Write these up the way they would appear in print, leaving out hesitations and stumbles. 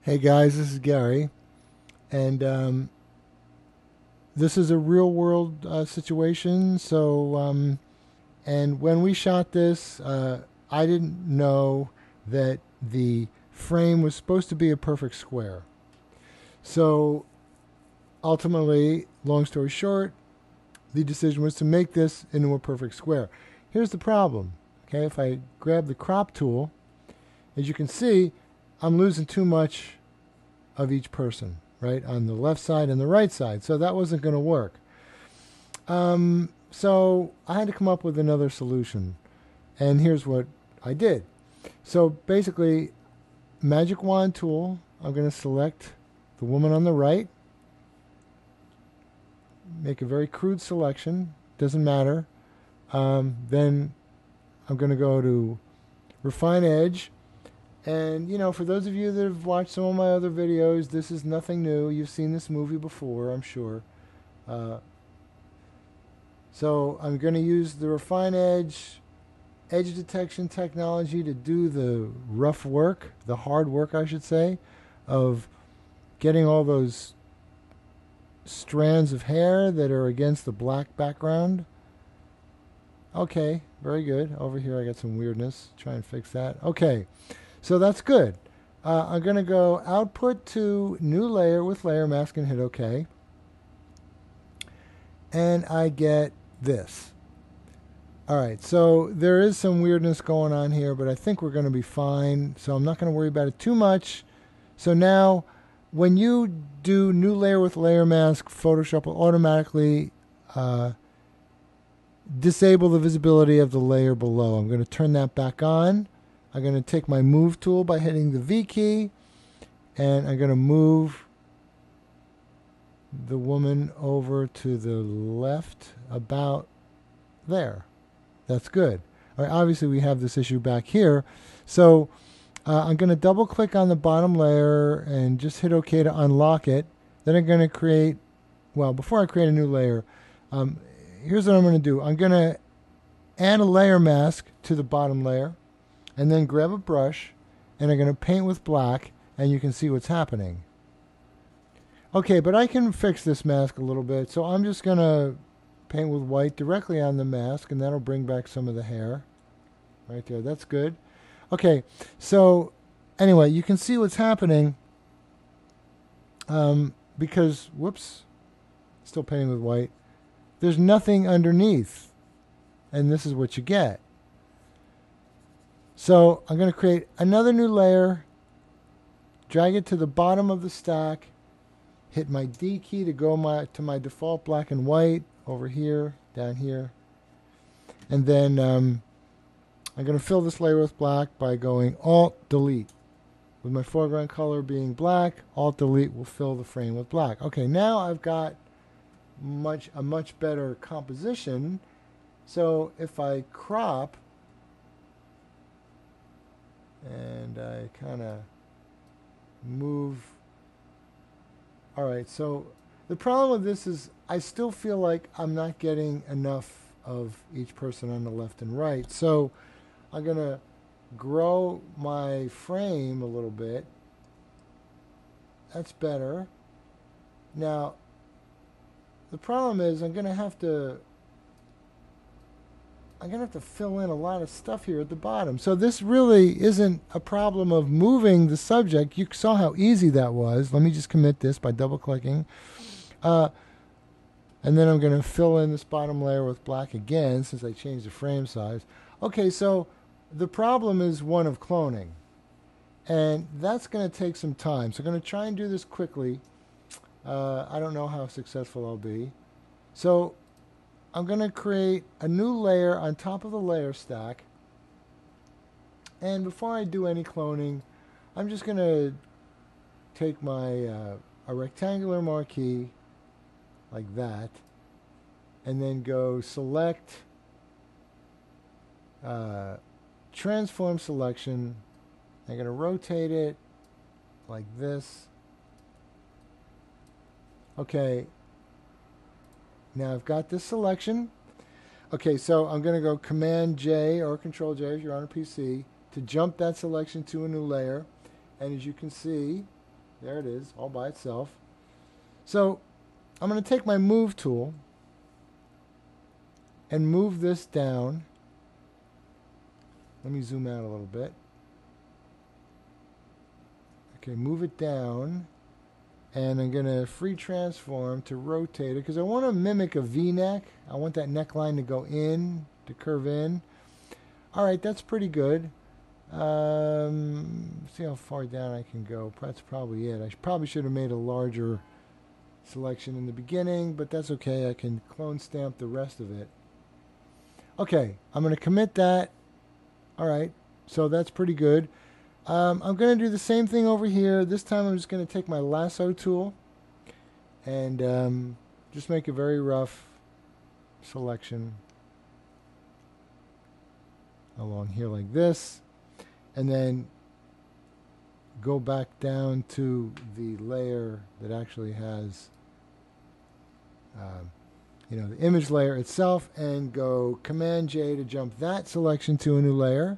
Hey guys, this is Gary, and this is a real world situation. And when we shot this, I didn't know that the frame was supposed to be a perfect square. So ultimately, long story short, the decision was to make this into a perfect square. Here's the problem. Okay, if I grab the crop tool, as you can see, I'm losing too much of each person, right, on the left side and the right side. So that wasn't going to work. So I had to come up with another solution. And here's what I did. So basically, magic wand tool, I'm going to select the woman on the right, make a very crude selection, doesn't matter. Then I'm going to go to refine edge. And, you know, for those of you that have watched some of my other videos, this is nothing new. You've seen this movie before, I'm sure. So I'm going to use the refine edge detection technology to do the rough work, the hard work, I should say, of getting all those strands of hair that are against the black background. Okay, very good. Over here I got some weirdness. Try and fix that. Okay, so that's good. I'm going to go output to new layer with layer mask and hit OK. And I get this. All right, so there is some weirdness going on here, but I think we're going to be fine. So I'm not going to worry about it too much. So now, when you do new layer with layer mask, Photoshop will automatically disable the visibility of the layer below. I'm going to turn that back on. I'm going to take my move tool by hitting the V key, and I'm going to move the woman over to the left about there. That's good. All right, obviously we have this issue back here. So I'm going to double click on the bottom layer and just hit OK to unlock it. Then I'm going to create, well, before I create a new layer, here's what I'm going to do. I'm going to add a layer mask to the bottom layer, and then grab a brush, and I'm going to paint with black, and you can see what's happening. Okay, but I can fix this mask a little bit, so I'm just going to paint with white directly on the mask, and that'll bring back some of the hair. Right there, that's good. Okay, so anyway, you can see what's happening because, whoops, still painting with white. There's nothing underneath, and this is what you get. So I'm going to create another new layer, drag it to the bottom of the stack, hit my D key to go to my default black and white over here, down here. And then I'm going to fill this layer with black by going Alt-Delete. With my foreground color being black, Alt-Delete will fill the frame with black. Okay, now I've got a much better composition. So if I crop, and I kind of move. All right, so the problem with this is I still feel like I'm not getting enough of each person on the left and right. So I'm going to grow my frame a little bit. That's better. Now, the problem is I'm going to have to fill in a lot of stuff here at the bottom. So this really isn't a problem of moving the subject. You saw how easy that was. Let me just commit this by double-clicking. And then I'm going to fill in this bottom layer with black again since I changed the frame size. Okay, so the problem is one of cloning. And that's going to take some time. So I'm going to try and do this quickly. I don't know how successful I'll be. So I'm going to create a new layer on top of the layer stack. And before I do any cloning, I'm just going to take my a rectangular marquee like that, and then go select transform selection. I'm going to rotate it like this. Okay, now I've got this selection. Okay, so I'm going to go Command J or Control J if you're on a PC to jump that selection to a new layer. And as you can see, there it is, all by itself. So I'm going to take my Move tool and move this down. Let me zoom out a little bit. Okay, move it down. And I'm going to free transform to rotate it because I want to mimic a V-neck. I want that neckline to go in, to curve in. All right, that's pretty good. See how far down I can go. That's probably it. I probably should have made a larger selection in the beginning, but that's okay. I can clone stamp the rest of it. Okay, I'm going to commit that. All right, so that's pretty good. I'm going to do the same thing over here. This time I'm just going to take my lasso tool and just make a very rough selection along here like this. And then go back down to the layer that actually has, the image layer itself and go Command J to jump that selection to a new layer.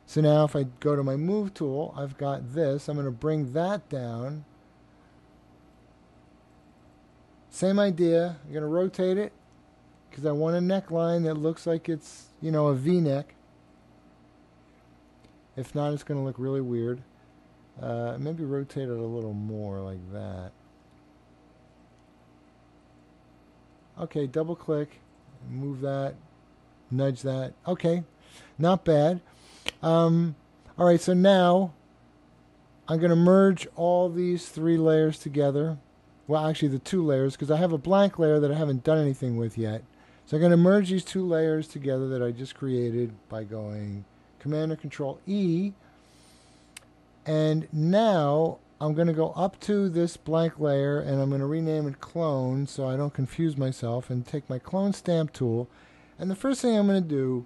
So now if I go to my Move tool, I've got this. I'm going to bring that down. Same idea. I'm going to rotate it because I want a neckline that looks like it's, a V-neck. If not, it's going to look really weird. Maybe rotate it a little more like that. Okay, double click, move that, nudge that. Okay, not bad. All right, so now I'm going to merge all these three layers together. Well, actually the two layers, because I have a blank layer that I haven't done anything with yet. So I'm going to merge these two layers together that I just created by going Command or Control E. And now I'm going to go up to this blank layer and I'm going to rename it Clone so I don't confuse myself, and take my Clone Stamp tool. And the first thing I'm going to do,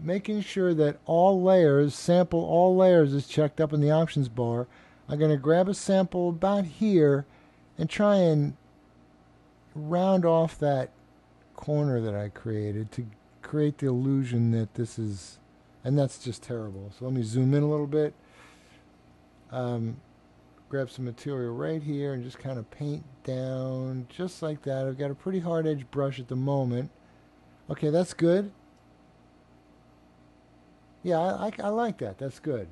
making sure that all layers, sample all layers, is checked up in the options bar. I'm going to grab a sample about here and try and round off that corner that I created to create the illusion that this is, and that's just terrible. So let me zoom in a little bit. Grab some material right here and just kind of paint down just like that. I've got a pretty hard edge brush at the moment. Okay, that's good. Yeah, I like that. That's good.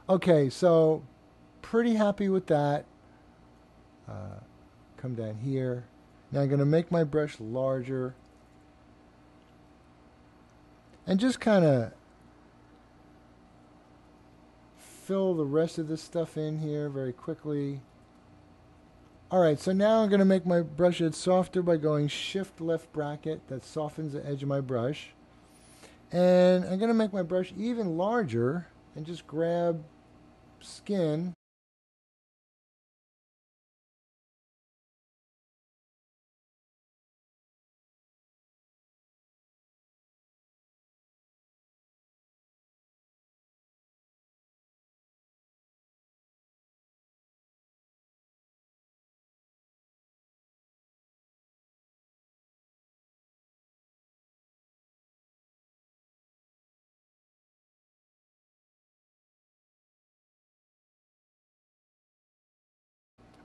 Okay, so pretty happy with that. Come down here. Now I'm going to make my brush larger and just kind of fill the rest of this stuff in here very quickly. Alright, so now I'm going to make my brush edge softer by going Shift left bracket. That softens the edge of my brush. And I'm going to make my brush even larger and just grab skin.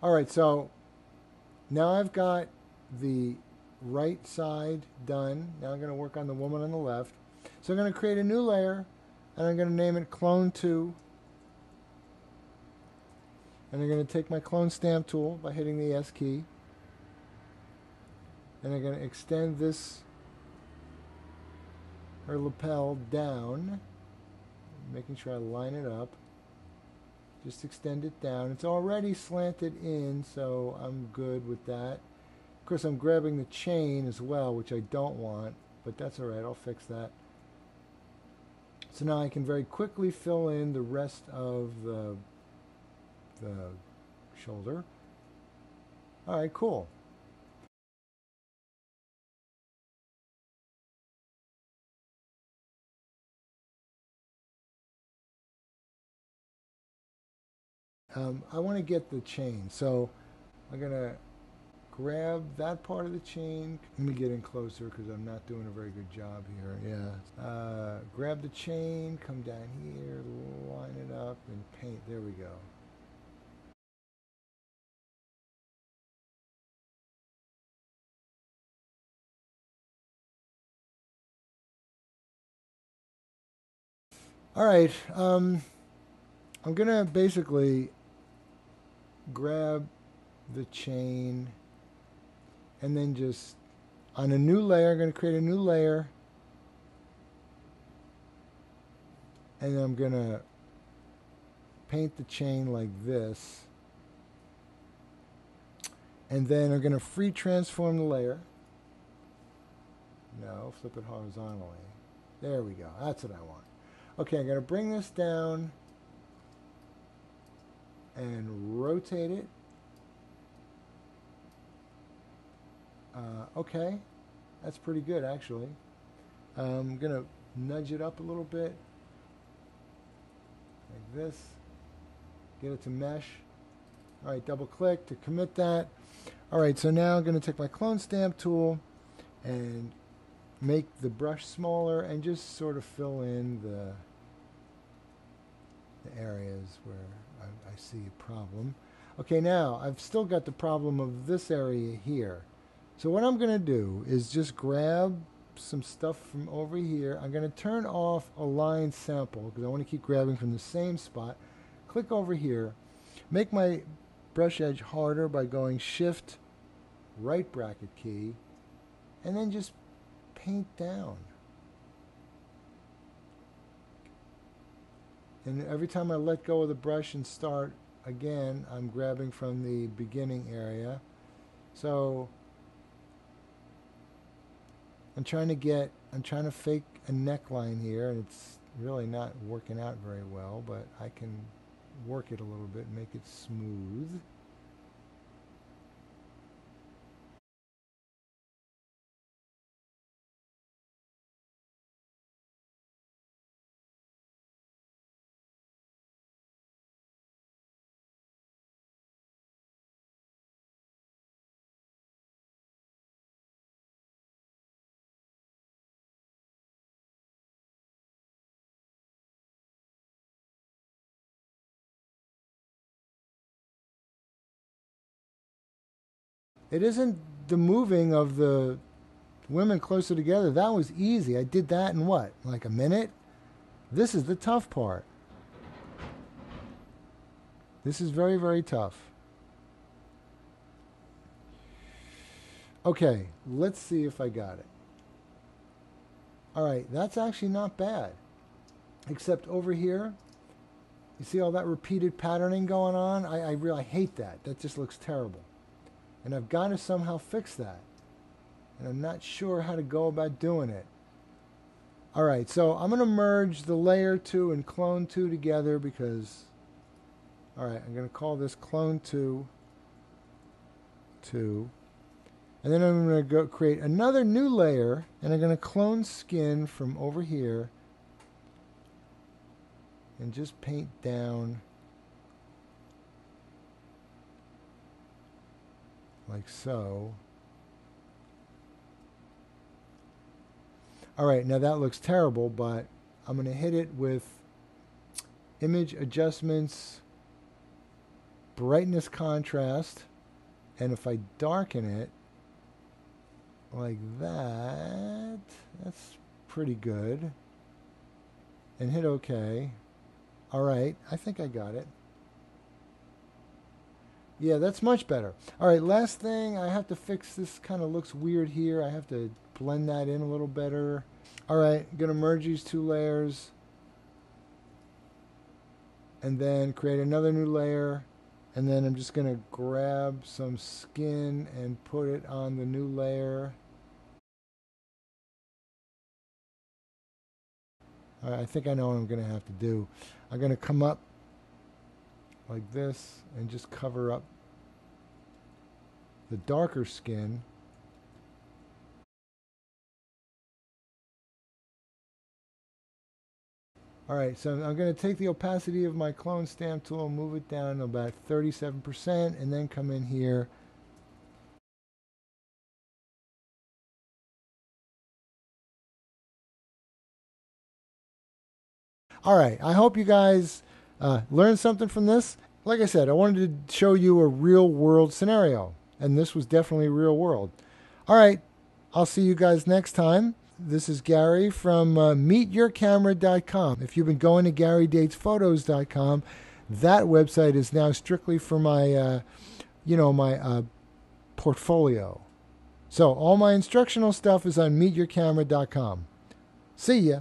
Alright, so now I've got the right side done. Now I'm going to work on the woman on the left. So I'm going to create a new layer and I'm going to name it Clone 2. And I'm going to take my Clone Stamp tool by hitting the S key. And I'm going to extend this, her lapel, down, making sure I line it up. Just extend it down. It's already slanted in, so I'm good with that. Of course, I'm grabbing the chain as well, which I don't want, but that's all right. I'll fix that. So now I can very quickly fill in the rest of the shoulder. All right, cool. I want to get the chain, so I'm going to grab that part of the chain. Let me get in closer because I'm not doing a very good job here. Yeah. Grab the chain, come down here, line it up, and paint. There we go. All right. I'm going to basically grab the chain and then just on a new layer, I'm going to create a new layer. And then I'm going to paint the chain like this. And then I'm going to free transform the layer. No, flip it horizontally. There we go. That's what I want. Okay, I'm going to bring this down and rotate it. Okay, that's pretty good actually. I'm going to nudge it up a little bit. Like this. Get it to mesh. All right, double click to commit that. All right, so now I'm going to take my clone stamp tool and make the brush smaller and just sort of fill in the areas where I see a problem. Okay, now I've still got the problem of this area here. So what I'm going to do is just grab some stuff from over here. I'm going to turn off align sample because I want to keep grabbing from the same spot. Click over here. Make my brush edge harder by going shift right bracket key and then just paint down. And every time I let go of the brush and start again, I'm grabbing from the beginning area. So I'm trying to fake a neckline here, and it's really not working out very well, but I can work it a little bit and make it smooth. It isn't the moving of the women closer together. That was easy. I did that in what, like a minute? This is the tough part. This is very, very tough. Okay, let's see if I got it. All right, that's actually not bad. Except over here, you see all that repeated patterning going on? I really hate that. That just looks terrible. And I've got to somehow fix that. And I'm not sure how to go about doing it. All right, so I'm going to merge the layer 2 and clone 2 together because, all right, I'm going to call this clone 2, 2. And then I'm going to go create another new layer, and I'm going to clone skin from over here and just paint down like so. All right, now that looks terrible, but I'm going to hit it with image adjustments, brightness contrast, and if I darken it like that, that's pretty good. And hit OK. All right, I think I got it. Yeah, that's much better. All right, last thing, I have to fix this. Kind of looks weird here. I have to blend that in a little better. All right, I'm going to merge these two layers and then create another new layer. And then I'm just going to grab some skin and put it on the new layer. All right, I think I know what I'm going to have to do. I'm going to come up like this and just cover up the darker skin. All right, so I'm going to take the opacity of my clone stamp tool, move it down to about 37%, and then come in here All right. I hope you guys learned something from this. Like I said, I wanted to show you a real world scenario, and this was definitely real world. All right. I'll see you guys next time. This is Gary from meetyourcamera.com. If you've been going to GaryDatesPhotos.com, that website is now strictly for my, my portfolio. So all my instructional stuff is on meetyourcamera.com. See ya.